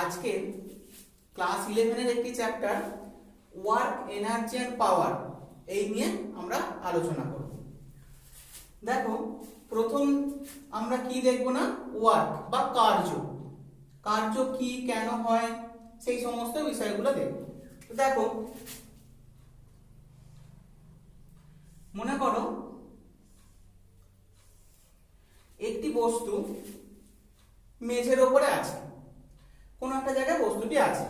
আজকে ক্লাস 11 এর একটি chapter work energy and power এই নিয়ে আমরা আলোচনা করব। দেখো, প্রথম আমরা কি দেখব না, ওয়ার্ক বা কার্য। কার্য কি, কেন হয়, সেই সমস্ত বিষয়গুলো দেখব। দেখো, মনে করো একটি বস্তু মেঝের উপরে আছে, কোন একটা জায়গায় বস্তুটি আছে।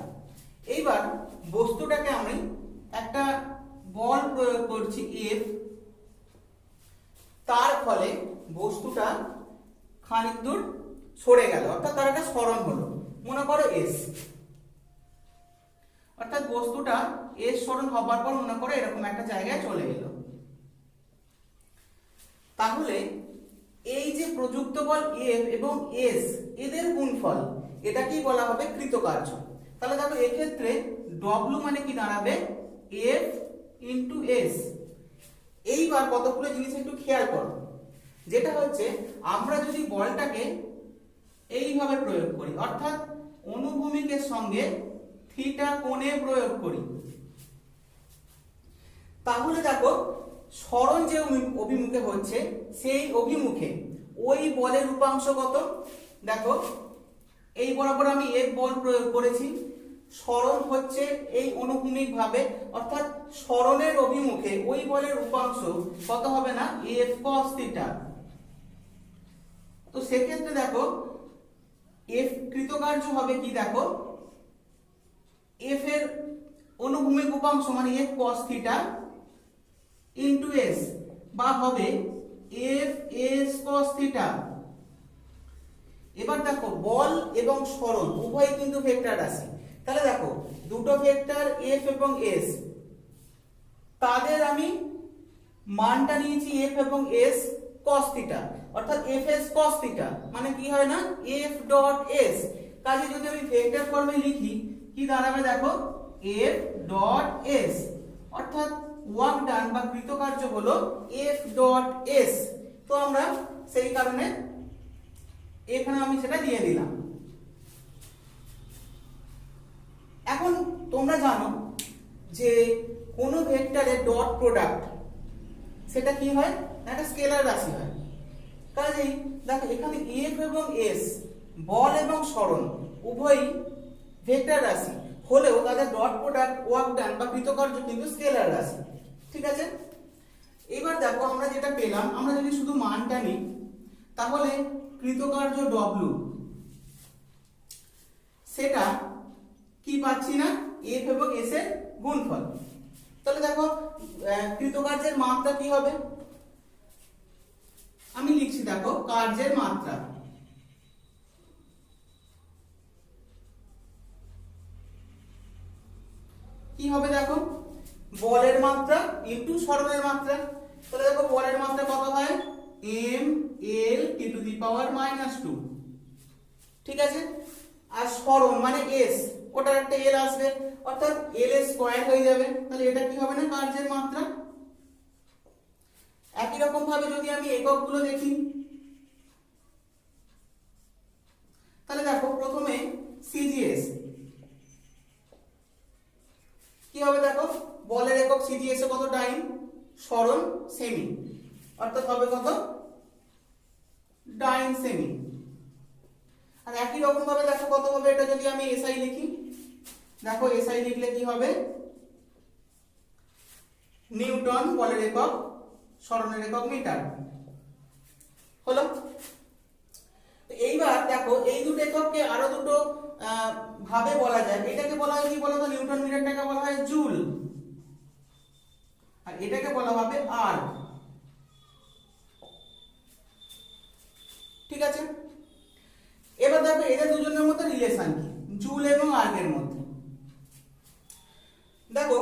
এইবার বস্তুটাকে আমি একটা বল প্রয়োগ করছি এফ, তার ফলে বস্তুটা খানিক দূর সরে গেল, অর্থাৎ তার একটা সরণ হলো, মনে করো এস। অর্থাৎ বস্তুটা এস সরণ হবার পর মনে করো এরকম একটা জায়গায় চলে এলো। তাহলে এই যে প্রযুক্ত বল এফ এবং এস, এদের গুণফল, এটাকেই বলা হবে কৃতকার্য। তাহলে দেখো, এক্ষেত্রে ডব্লিউ মানে কি দাঁড়াবে, এফ ইন্টু এস। এইবার কতগুলো জিনিস একটু খেয়াল করো, যেটা হচ্ছে আমরা যদি বলটাকে এইভাবে প্রয়োগ করি, অর্থাৎ অনুভূমিকের সঙ্গে থিটা কোণে প্রয়োগ করি, তাহলে দেখো সরণ যে অভিমুখে হচ্ছে সেই অভিমুখে ওই বলের উপাংশ কত। দেখো, এই বরাবর আমি এফ বল প্রয়োগ করেছি, সরণ হচ্ছে এই অনুভূমিক ভাবে, অর্থাৎ সরণের অভিমুখে ওই বলের উপাংশ কত হবে না, এফ কস থিটা। তো সেক্ষেত্রে দেখো এফ কৃতকার্য হবে কি, দেখো এফ এর অনুভূমিক উপাংশ মানে F cos theta into S, বা হবে এফ এস কস থিটা। এবার দেখো, বল এবং সরণ উভয় কিন্তু ভেক্টর রাশি। তাহলে দেখো, দুটো ভেক্টর এফ এবং এস, তাদের আমি মানটা নিয়েছি এফ এবং এস কস থিটা, অর্থাৎ এফ এস কস থিটা মানে কি হয় না, এফ ডট এস। কাজে যদি আমি ভেক্টর ফর্মে লিখি, কি দাঁড়াবে দেখো, এফ ডট এস, অর্থাৎ ওয়ার্ক ডান বা কৃতকার্য হলো এফ ডট এস। তো আমরা সেই কারণে এখানে আমি সেটা দিয়ে দিলাম। এখন তোমরা জানো যে কোন ভেক্টরের ডট প্রোডাক্ট সেটা কি হয়, একটা স্কেলার রাশি হয়। কাজেই দেখো, এখানে এফ এবং এস বল এবং সরণ উভয়ই ভেক্টর রাশি হলেও তাদের ডট প্রোডাক্ট ওয়ার্ক ডান বা কৃতকার্য কিন্তু স্কেলার রাশি। ঠিক আছে, এবার দেখো আমরা যেটা পেলাম, আমরা যদি শুধু মানটা নিই তাহলে কৃতকার্য ডব্লিউ সেটা কি পাচ্ছি না, এফ এবং এস এর গুণফল। তাহলে দেখো কৃতকার্যের মাত্রা কি হবে, আমি লিখছি, দেখো কার্যের মাত্রা কি হবে, দেখো বলের মাত্রা ইনটু সরণের মাত্রা। তাহলে দেখো বলের মাত্রা কত হয়, M L T to the power -2। ঠিক আছে, আর সরণ মানে এস, ওটার একটা এল আসবে, অর্থাৎ এল এর স্কয়ার হয়ে যাবে। তাহলে এটা কি হবে না, কার্যের মাত্রা। একই রকম ভাবে যদি আমি এককগুলো দেখি, তাহলে দেখো প্রথমে সিজিএস কি হবে, দেখো বলের একক সিজিএস এ কত, ডাইন, সরণ সেমি, অর্থাৎ হবে কত, ডাইন সেমি। আর একই রকম ভাবে দেখো কত হবে, এটা যদি আমি এসআই লিখি, দেখো এসআই লিখলে কি হবে, নিউটন বলের একক, সরণের একক মিটার হলো। এইবার দেখো এই দুটো একককে আরো দুটো ভাবে বলা যায়। এটাকে বলা হয় কি বলতো, নিউটন মিটারটাকে বলা হয় জুল, আর এটাকে বলা হবে আর। ঠিক আছে, এবার দেখো এদের দুজনের মধ্যে রিলেশন কি, জুল এবং আর্গ এর মধ্যে। দেখো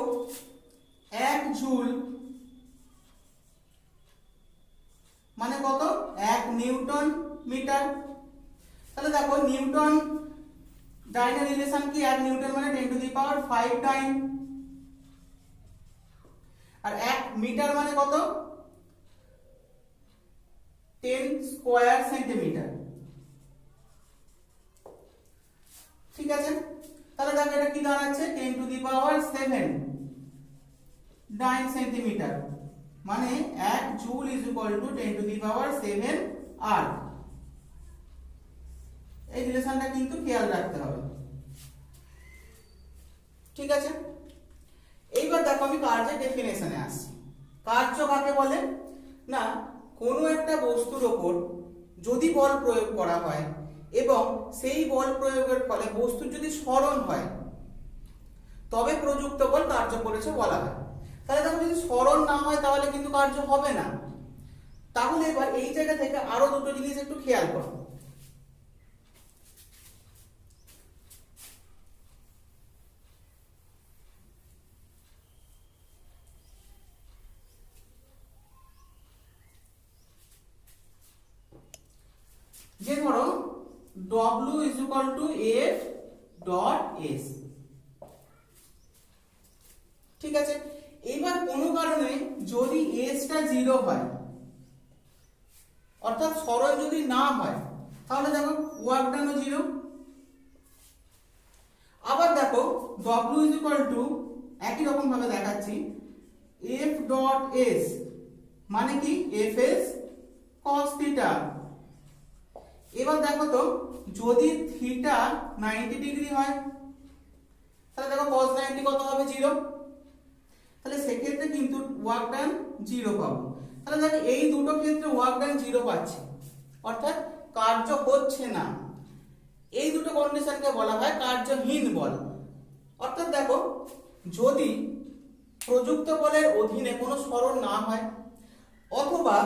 1 জুল মানে কত, 1 নিউটন মিটার। তাহলে দেখো নিউটন ডাইনের রিলেশন কি, 1 নিউটন মানে 10 টু দি পাওয়ার 5 টাইম, আর 1 মিটার মানে কত, 10 স্কয়ার সেন্টিমিটার। ঠিক আছে, তাহলে দেখো এটা কি দাঁড়াচ্ছে 10 টু দি পাওয়ার 7 9 সেন্টিমিটার, মানে 1 joule is equal to 10 to the power 7 আর। এই রিলেশনটা কিন্তু খেয়াল রাখতে হবে, ঠিক আছে। এইবার দেখো আমি কার্যের ডেফিনেশনে আসছি। কার্য কাকে বলে না, কোনো একটা বস্তুর ওপর যদি বল প্রয়োগ করা হয় এবং সেই বল প্রয়োগের ফলে বস্তুর যদি সরণ হয় তবে প্রযুক্ত বল কার্য করেছে বলা হয়। তাহলে দেখো যদি সরণ না হয় তাহলে কিন্তু কার্য হবে না। তাহলে এবার এই জায়গা থেকে আরো দুটো জিনিস একটু খেয়াল করো। যে ধরো W is equal to F dot S, ঠিক আছে। এবার কোনো কারণে যদি S টা 0 হয়, অর্থাৎ সরণ যদি না হয়, তাহলে দেখো ওয়ার্ক ডানও 0। আবার দেখো W is equal to একই রকম ভাবে দেখাচ্ছি F dot S, মানে কি Fs cos theta। এবার দেখো তো যদি থিটা 90 ডিগ্রি হয় তাহলে দেখো cos 90 কত হবে 0, তাহলে সেক্ষেত্রে কিন্তু ওয়ার্ক ডান 0 পাবো। তাহলে দেখো এই দুটো ক্ষেত্রে ওয়ার্ক ডান 0 পাচ্ছি, অর্থাৎ কার্য হচ্ছে না। এই দুটো কন্ডিশনকে বলা হয় কার্যহীন বল। অর্থাৎ দেখো যদি প্রযুক্ত বলের অধীনে কোনো সরণ না হয়, অথবা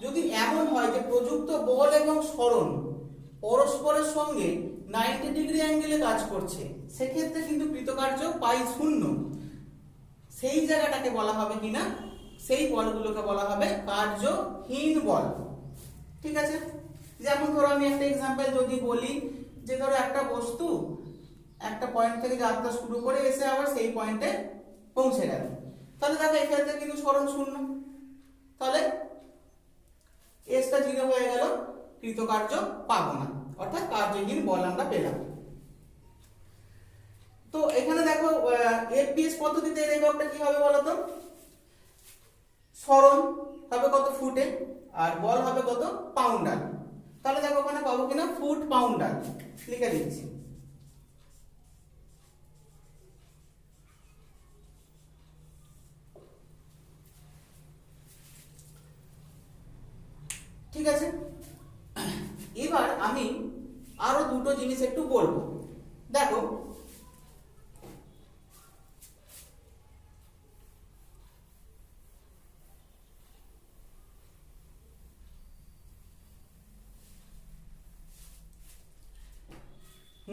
যদি এমন হয় যে প্রযুক্ত বল এবং সরণ পরস্পরের সঙ্গে 90 ডিগ্রি অ্যাঙ্গেলে কাজ করছে, সেক্ষেত্রে কিন্তু কৃতকার্য পাই 0। সেই জায়গাটাকে বলা হবে কিনা, সেই বলগুলোকে বলা হবে কার্যহীন বল, ঠিক আছে। যেমন ধরো আমি একটা এক্সাম্পল যদি বলি যে ধরো একটা বস্তু একটা পয়েন্ট থেকে যাত্রা শুরু করে এসে আবার সেই পয়েন্টে পৌঁছে গেল, তাহলে দেখো এক্ষেত্রে কিন্তু সরণ 0, তাহলে S টা 0 হয়ে গেল, কৃতকার্য পাবো না, অর্থাৎ কার্যহীন বল আমরা পেলাম। তো এখানে দেখো এফপিএস পদ্ধতিতে এর এককটা কি হবে বলো তো, সরণ হবে কত ফুটে আর বল হবে কত পাউন্ডার। তাহলে দেখো ওখানে পাবো কিনা ফুট পাউন্ডার, লিখে দিচ্ছি। ঠিক আছে, এবার আমি আরো দুটো জিনিস একটু বলবো। দেখো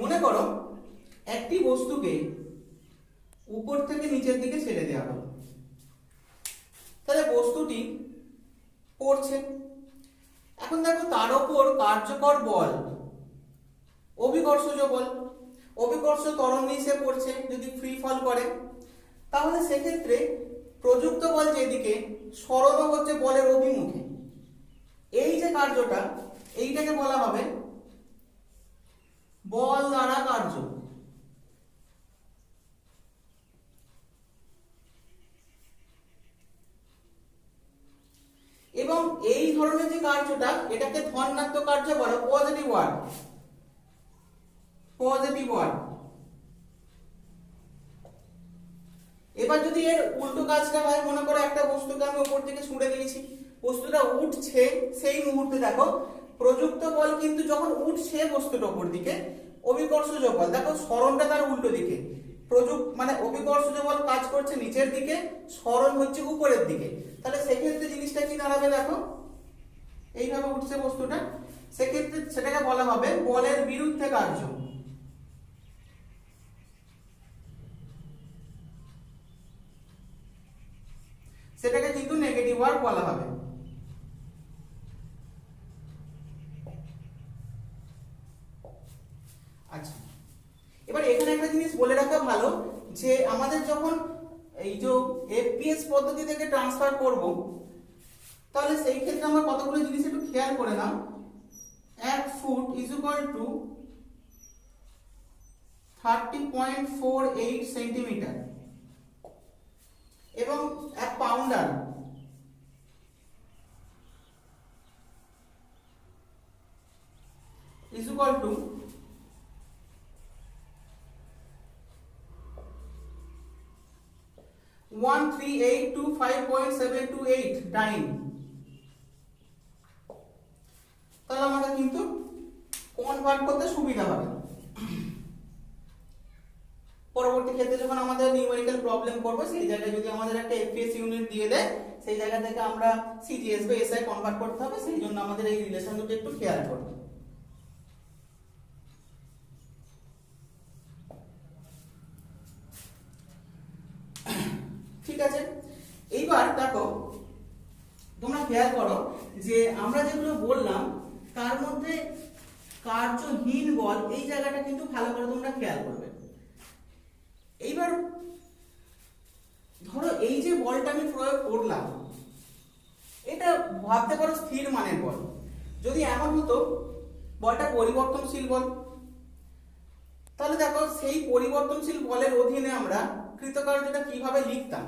মনে করো একটি বস্তুকে উপর থেকে নিচের দিকে ছেড়ে দেওয়া হলো, তাহলে বস্তুটি পড়ছে। এখন দেখো তার উপর কার্যকর বল অভিকর্ষজ বল, অভিকর্ষ ত্বরণ নিচে পড়ছে যদি ফ্রি ফল করে, তাহলে সেক্ষেত্রে প্রযুক্ত বল যেদিকে সরণ হচ্ছে বলের অভিমুখে। এই যে কার্যটা এইটাকে বলা হবে বল দ্বারা কার্য। এবং এই ধরনের যে কার্যটা এটাকে ধনাত্মক কার্য বলে, পজিটিভ ওয়ার্ড, পজিটিভ ওয়ার্ড। এবার যদি এর উল্টো কাজটা হয়, মনে করো একটা বস্তুকে আমি উপর থেকে ছুঁড়ে দিয়েছি, বস্তুটা উঠছে, সেই মুহূর্তে দেখো প্রযুক্ত বল কিন্তু যখন উঠছে বস্তুটার উপর দিকে, অভিকর্ষজ বল দেখো সরণটা তার উল্টো দিকে, মানে অভিকর্ষজ বল কাজ করছে নিচের দিকে, সরণ হচ্ছে উপরের দিকে। তাহলে সেক্ষেত্রে জিনিসটা কি দাঁড়াবে দেখো, এইভাবে উঠছে বস্তুটা, সেক্ষেত্রে সেটাকে বলা হবে বলের বিরুদ্ধে কার্য। সেটাকে কিন্তু নেগেটিভ ওয়ার্ক বলা হবে। আচ্ছা, এবার এখানে একটা জিনিস বলে রাখা ভালো যে আমাদের যখন এই যে এফপিএস পদ্ধতি থেকে ট্রান্সফার করব, তাহলে সেই ক্ষেত্রে আমরা কতগুলো জিনিস একটু খেয়াল করে নাও। 1 foot is equal two 30.48 centimetre এবং 1 পাউন্ডার is equal to 1382.5.728 ডাইন। তাহলে আমাদের কিন্তু কনভার্ট করতে সুবিধা হবে। পরবর্তী ক্ষেত্রে যখন আমাদের নিউমেরিক্যাল প্রবলেম করব সেই জায়গায় যদি আমাদের একটা এফপিএস ইউনিট দিয়ে দেয় সেই জায়গা থেকে আমরা সিজিএস বা এসআই কনভার্ট করতে হবে, সেই জন্য আমাদের এই রিলেশন দুটো একটু খেয়াল করতে হবে। ঠিক আছে, এইবার দেখো তোমরা খেয়াল করো যে আমরা যেগুলো বললাম তার মধ্যে কার্যহীন বল এই জায়গাটা কিন্তু ভালো করে তোমরা খেয়াল করবে। এইবার ধরো এই যে বলটা আমি প্রয়োগ করলাম এটা ভাবতে পারো স্থির মানের বল। যদি এমন হতো বলটা পরিবর্তনশীল বল, তাহলে দেখো সেই পরিবর্তনশীল বলের অধীনে আমরা কৃতকার্যটা কিভাবে লিখতাম।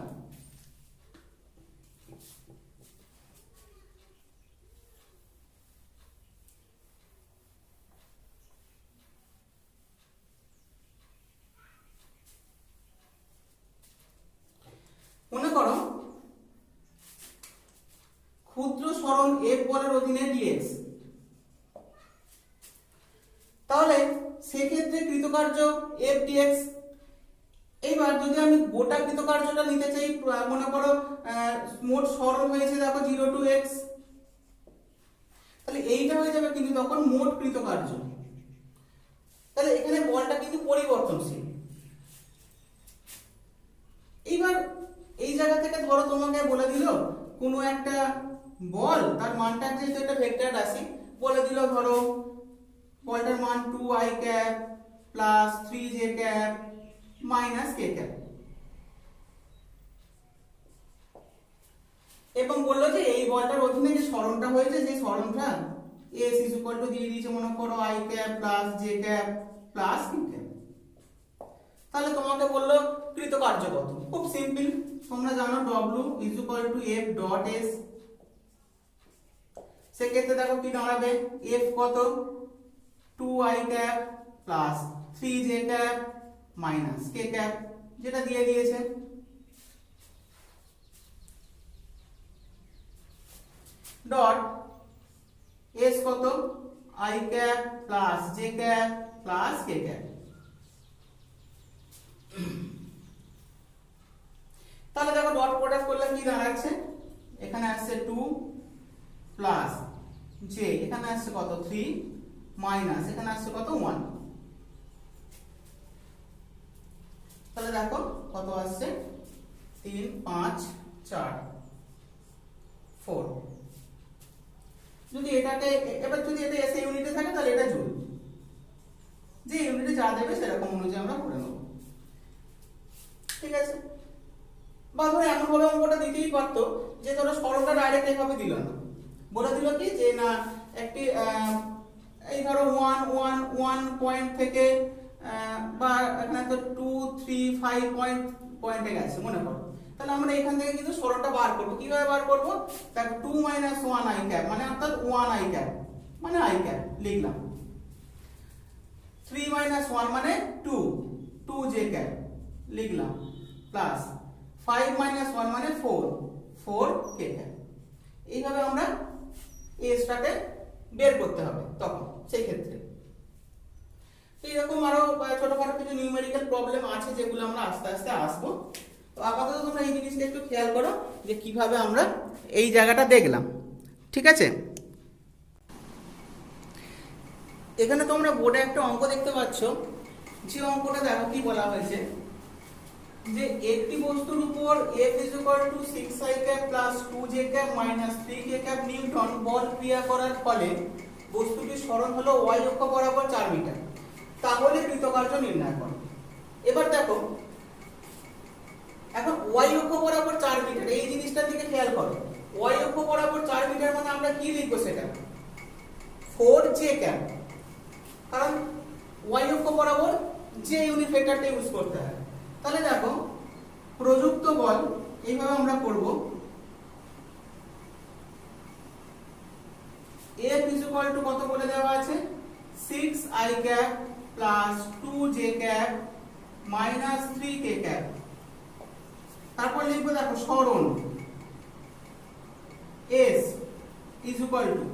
মনে করো ক্ষুদ্র সরণ F বলের অধীনে dx, তাহলে সেক্ষেত্রে কৃতকার্য F dx। এইবার যদি আমি গোটা কৃতকার্যটা নিতে চাই, মনে করো মোট সরণ হয়েছে দেখো 0 to x, তাহলে এইটা হয়ে যাবে কিন্তু তখন মোট কৃতকার্য। তাহলে এখানে বলটা কিন্তু পরিবর্তনশীল। এইবার এই জায়গা থেকে ধরো তোমাকে বলে দিল কোনো একটা বল তার মানটা যেহেতু একটা ভেক্টর রাশি বলে দিল, ধরো বলটার মান 2i cap plus 3j cap minus k cap, এবং বললো যে এই বলটার অধীনে যে সরণটা হয়েছে সেই সরণটা s ইজ ইকুয়াল টু দিয়ে দিয়েছে মনে করো i cap plus j cap plus k cap. তাহলে তোমাকে বললো কৃতকার্য কত, খুব সিম্পল, তোমরা জানো w is equal two f dot s। সেক্ষেত্রে দেখো কি দাঁড়াবে, f কত 2i cap plus 3j cap minus k cap, যেটা দিয়ে দিয়েছে, ডট s কত i cap plus j cap plus k cap. তাহলে দেখো ডট প্রোডাক্ট করলে কি দাঁড়াচ্ছে, এখানে আসছে 2 প্লাস j, এখানে আসছে কত 3 মাইনাস এখানে আসছে কত 1। তাহলে দেখো কত আসছে 3 5 4 4। যদি এটাকে এবার যদি এটা এসে ইউনিটে থাকে তাহলে এটা জুল, যে ইউনিটে যা দেবে সেরকম অনুযায়ী আমরা করে নেব। ঠিক আছে, বা ধরো এমন ভাবে অঙ্কটা দিতেই পারতো যে ধরো সরলটা ডাইরেক্ট এইভাবে দিল না, বলে দিল কি যে না একটি এই ধরো 1 1 1 পয়েন্ট থেকে বা এখানে তো 2 3 5 পয়েন্টে গেছে মনে করো, তাহলে আমরা এখান থেকে কিন্তু সরলটা বার করব। কিভাবে বার করব, দেখো 2 - 1 i ক্যাপ মানে অর্থাৎ 1 i ক্যাপ মানে i ক্যাপ লিখলাম, 3 - 1 মানে 2 2j ক্যাপ লিখলাম, প্লাস 5 - 1 মানে 4 4k ক্যাপ। এইভাবে আমরা এসটাকে বের করতে হবে তখন সেই ক্ষেত্রে। এইরকম আরো ছোটখাটো কিছু নিউমেরিক্যাল প্রবলেম আছে যেগুলো আমরা আস্তে আস্তে আসবো। তো আপাতত তোমরা এই জিনিসটা একটু খেয়াল করো যে কিভাবে আমরা এই জায়গাটা দেখলাম। ঠিক আছে, এখানে তোমরা বোর্ডে একটা অঙ্ক দেখতে পাচ্ছ, যে অঙ্কটা দেখো কি বলা হয়েছে যে একটি বস্তুর উপর F = 6i cap plus 2j cap minus 3k cap newton বল ক্রিয়া করার ফলে বস্তুটির সরণ হলো y অক্ষ বরাবর 4 মিটার, তাহলে কৃতকার্য নির্ণয় করো। এবার দেখো এখন y অক্ষ বরাবর 4 মিটার এই জিনিসটার দিকে খেয়াল করো, y অক্ষ বরাবর 4 মিটার মানে আমরা কি লিখবো সেটা 4j ক্যাপ, কারণ y অক্ষ বরাবর যে ইউনিট ভেক্টরটা ইউজ করতে হয়। তাহলে দেখো প্রযুক্ত বল এইভাবে আমরা করব, F is equal to কত বলে দেওয়া আছে 6i cap plus 2j cap minus 3k cap। তারপর লিখবো দেখো সরণ S is equal to,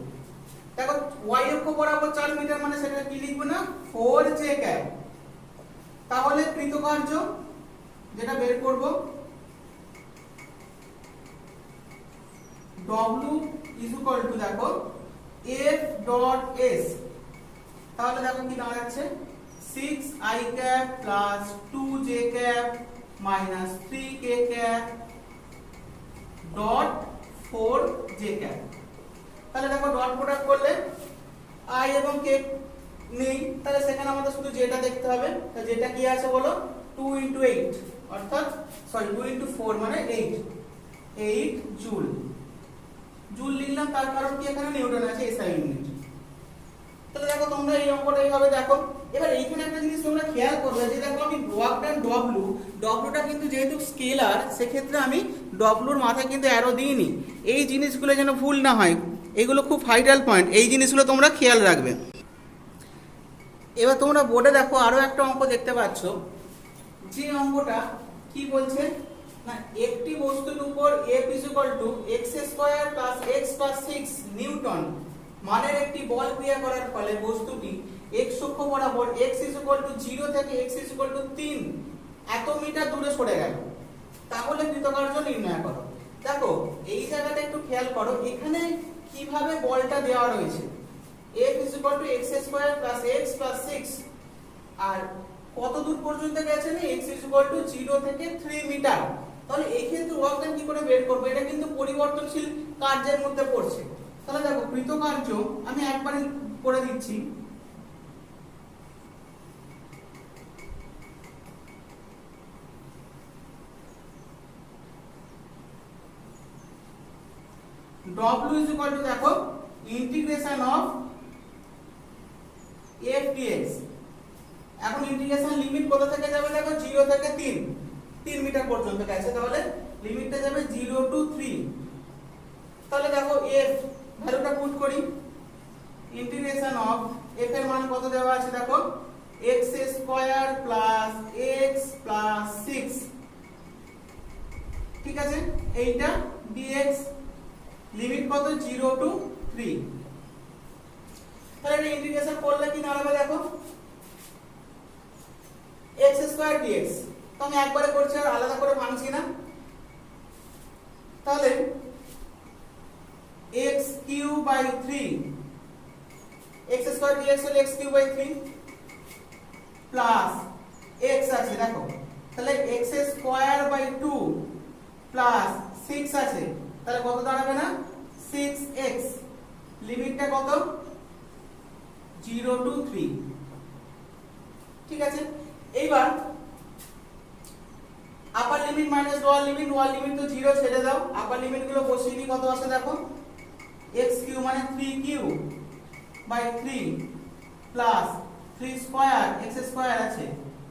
দেখো y অক্ষ বরাবর 4 মিটার মানে সেটা কি লিখবো না 4j cap। তাহলে কৃতকার্য যেটা বের করব W is equal to দেখো F dot S, তাহলে দেখো কি দাঁড়াচ্ছে 6i cap plus 2j cap minus 3k cap dot 4j cap। তাহলে দেখো ডট প্রোডাক্ট করলে i এবং k নেই, তাহলে সেখানে আমাদের শুধু যেটা দেখতে হবে, তাহলে যেটা কি আছে বলো 2 into 8 অর্থাৎ 2 into 4 মানে 8 জুল। জুল লিখলাম তার কারণ কি এখানে নিউটন আছে SI ইউনিট। তাহলে দেখো তোমরা এই অঙ্কটা এইভাবে দেখো। এবার এইখানে একটা জিনিস তোমরা খেয়াল করবে যে দেখো আমি ওয়ার্ক ডান ডব্লুটা কিন্তু যেহেতু স্কেলার সেক্ষেত্রে আমি ডব্লুর মাথায় কিন্তু অ্যারো দিইনি। এই জিনিসগুলো যেন ভুল না হয়, এগুলো খুব ভাইটাল পয়েন্ট, এই জিনিসগুলো তোমরা খেয়াল রাখবে। এবার তোমরা বোর্ডে দেখো আরো একটা অঙ্ক দেখতে পাচ্ছ, যে অঙ্কটা কি বলছে না একটি বস্তুর উপর F is equal to x square plus x plus 6 Newton মানের একটি বল ক্রিয়া করার ফলে বস্তুটি x অক্ষ বরাবর x is equal to 0 থেকে x is equal to 3 এত মিটার দূরে সরে গেল, তাহলে কৃতকার্য নির্ণয় করো। দেখো এই জায়গাটা একটু খেয়াল করো, এখানে কিভাবে বলটা দেওয়া রয়েছে F is equal to x square plus x plus 6 আর কত দূর পর্যন্ত গেছে না x is equal to 0 থেকে 3 মিটার। তাহলে এই ক্ষেত্রে ওয়ার্ক ডান কি করে বের করব, এটা কিন্তু পরিবর্তনশীল কার্যের মধ্যে পড়ছে। তাহলে দেখো কৃতকার্য আমি একবারে করে দিচ্ছি, W is equal to দেখো ইন্টিগ্রেশন অফ f dx। এখন ইন্টিগ্রেশন লিমিট কোথা থেকে যাবে দেখো 0 থেকে 3 মিটার পর্যন্ত গেছে, তাহলে লিমিটটা যাবে 0 to 3। তাহলে দেখো f ভ্যালুটা পুট করি, ইন্টিগ্রেশন অফ f এর মান কত দেওয়া আছে দেখো x square plus x plus 6, ঠিক আছে এইটা dx লিমিট কত 0 to 3। তাহলে এটা ইন্টিগ্রেশন করলে কি দাঁড়াবে দেখো x স্কয়ার dx, তো আমি একবারে করছি আর আলাদা করে ভাঙছি না। তাহলে x cube by 3 x square dx হলো x cube by 3 plus x আছে দেখো, তাহলে x স্কয়ার বাই 2 প্লাস 6 আছে, তাহলে কত দাঁড়াবে না 6x, লিমিটটা কত 0 to 3, ঠিক আছে। এইবার আপার লিমিট মাইনাস লোয়ার লিমিট তো 0 ছেড়ে দাও, আপার লিমিট গুলো বসিয়ে দিই, কত আছে দেখো x কিউব মানে 3 by 3 plus 3 square x square আছে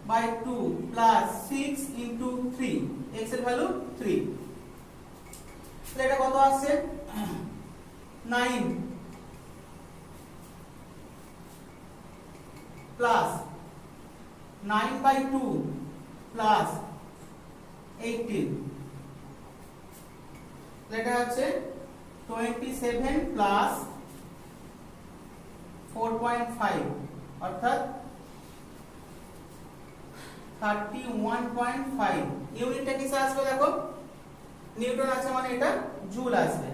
বাই 2 প্লাস 6 ইনটু 3, x এর ভ্যালু 3। তাহলে এটা কত আসছে 9 প্লাস 9 বাই 2 প্লাস 18, এটা হচ্ছে 27 প্লাস 4.5 অর্থাৎ 31.5। ইউনিটটা কিসে আসবে দেখো নিউটন আছে মানে এটা জুল আসবে,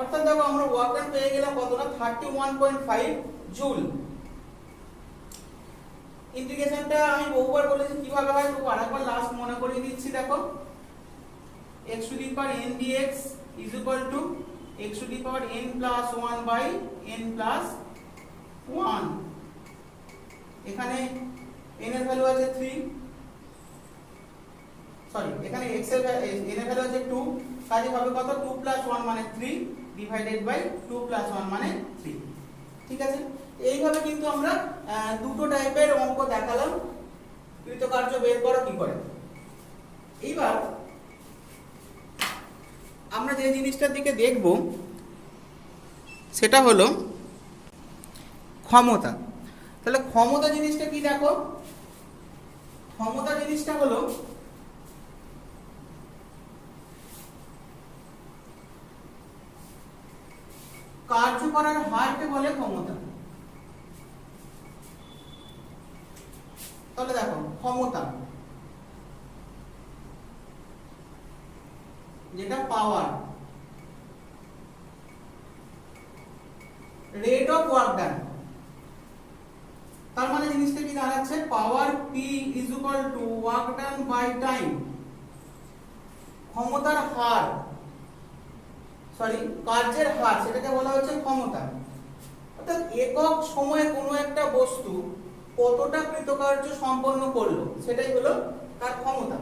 অর্থাৎ দেখো আমরা ওয়ার্ক ডান পেয়ে গেলাম কতটা 31.5 জুল। ইন্টিগ্রেশনটা আমি বহুবার বলেছি কিভাবে হয়, তো আরেকবার লাস্ট মনে করিয়ে দিচ্ছি দেখো x two the power n dx is equal to x to the power n plus 1 by n plus 1। এখানে n এর ভ্যালু আছে 3, সরি এখানে x এর n এর ভ্যালু আছে 2, কাজে হবে কত 2 plus 1 মানে 3 ডিভাইডেড বাই 2 plus 1 মানে 3, ঠিক আছে। এইভাবে কিন্তু আমরা দুটো টাইপের অঙ্ক দেখালাম কৃতকার্য বের করা কি করে। এইবার আমরা যে জিনিসটার দিকে দেখব সেটা হলো ক্ষমতা। তাহলে ক্ষমতা জিনিসটা কি দেখো, ক্ষমতা জিনিসটা হলো কার্য করার হারকে বলে ক্ষমতা। তাহলে দেখো ক্ষমতা যেটা power, rate of work done, তার মানে জিনিসটা কি দাঁড়াচ্ছে, power P is equal to work done by time. ক্ষমতার হার, সরি কার্যের হার, সেটাকে বলা হচ্ছে ক্ষমতা। অর্থাৎ একক সময়ে কোনো একটা বস্তু কতটা কৃতকার্য সম্পন্ন করলো সেটাই হলো তার ক্ষমতা।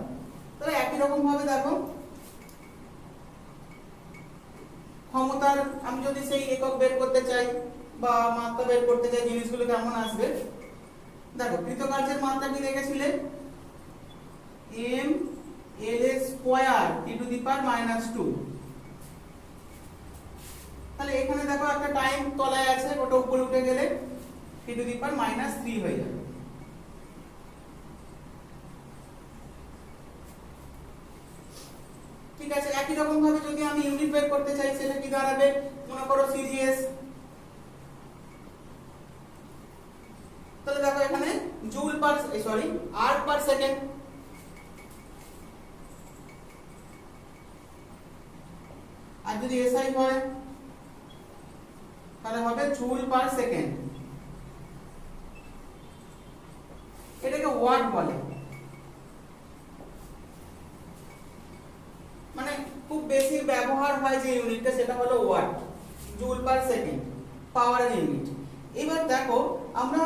তাহলে একই রকম ভাবে দেখো ক্ষমতার আমি যদি সেই একক বের করতে চাই বা মাত্রা বের করতে চাই, জিনিসগুলো কেমন আসবে দেখো। কৃতকার্যের মাত্রা কি দেখেছিলে, m l square T to the power -2। তাহলে এখানে দেখো একটা টাইম তলায় আছে, ওটা উপরে উঠে গেলে টি টু দি পাওয়ার -3 হয়ে যাবে। ঠিক আছে, একই রকম ভাবে যদি আমি ইউনিট বের করতে চাই সেটা কি দাঁড়াবে, মনে করো সিজিএস। তাহলে দেখো এখানে joule per sorry erg per second. আর যদি এসআই হয় তাহলে হবে জুল পার সেকেন্ড। এটাকে ওয়াট বলে। মানে খুব বেশি ব্যবহার হয় যে ইউনিটটা সেটা হলো ওয়াট, জুল পার সেকেন্ড, পাওয়ারের ইউনিট। এবার দেখো আমরা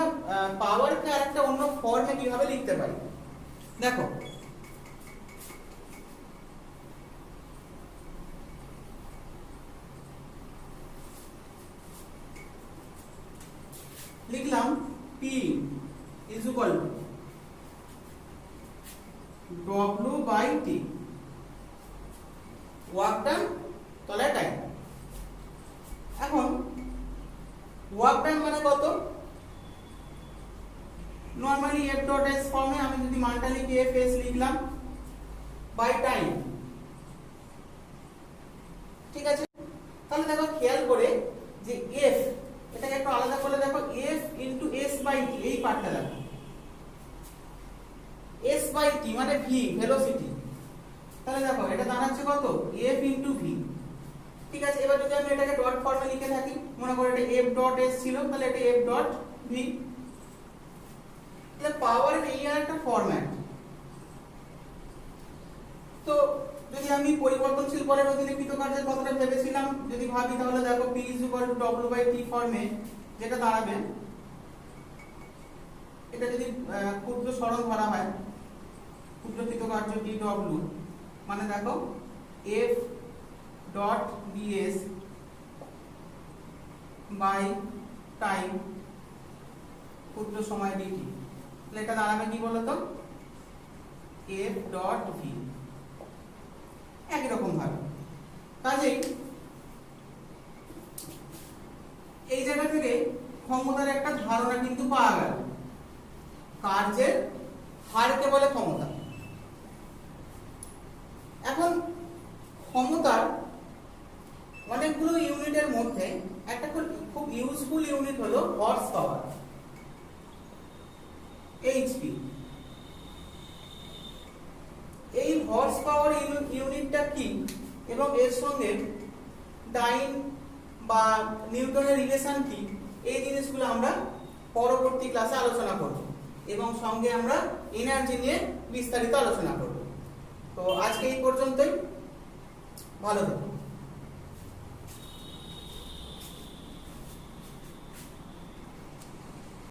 পাওয়ারকে আরেকটা অন্য ফর্মে কিভাবে লিখতে পারি। দেখো লিখলাম P is equal to W by T, work done তলায় টাইম। এখন ওয়ার্ক ডান মানে কত, নরমালি f ডট s ফর্মে আমি যদি মানটা লিখি f s লিখলাম বাই টাইম। ঠিক আছে, তাহলে দেখো খেয়াল করে যে f এটাকে একটু আলাদা করে দেখো, f into s by t, এই পার্টটা দেখো, s বাই t মানে v ভেলোসিটি। তাহলে দেখো এটা দাঁড়াচ্ছে কত, f ইনটু v। ঠিক আছে, এবার যদি আমি এটাকে ডট ফর্মে লিখে থাকি, মনে করো এটা f ডট s ছিল, তাহলে এটা f ডট v। তাহলে পাওয়ারের এই একটা ফরম্যাট। তো যদি আমি পরিবর্তনশীল বলের অধীনে কৃতকার্যের কথাটা ভেবেছিলাম যদি ভাবি, তাহলে দেখো p is equal to w by t ফর্মে যেটা দাঁড়াবে, এটা যদি ক্ষুদ্র সরণ ধরা হয়, ক্ষুদ্র কৃতকার্য dw মানে দেখো f dot ds by time ক্ষুদ্র সময় dt। তাহলে এটা দাঁড়াবে কি বলতো, f ডট v। একই রকম ভাবে কাজেই এই জায়গা থেকে ক্ষমতার একটা ধারণা কিন্তু পাওয়া গেল, কার্যের হারকে বলে ক্ষমতা। এখন ক্ষমতার অনেকগুলো ইউনিটের মধ্যে একটা খুব ইউজফুল ইউনিট হলো হর্স পাওয়ার, এইচপি। এই হর্স পাওয়ার ইউনিটটা কি এবং এর সঙ্গে টাইম বা নিউটনের রিলেশন কি, এই জিনিসগুলো আমরা পরবর্তী ক্লাসে আলোচনা করব এবং সঙ্গে আমরা এনার্জি নিয়ে বিস্তারিত আলোচনা করব। তো আজকে এই পর্যন্তই, ভালো থাকবেন।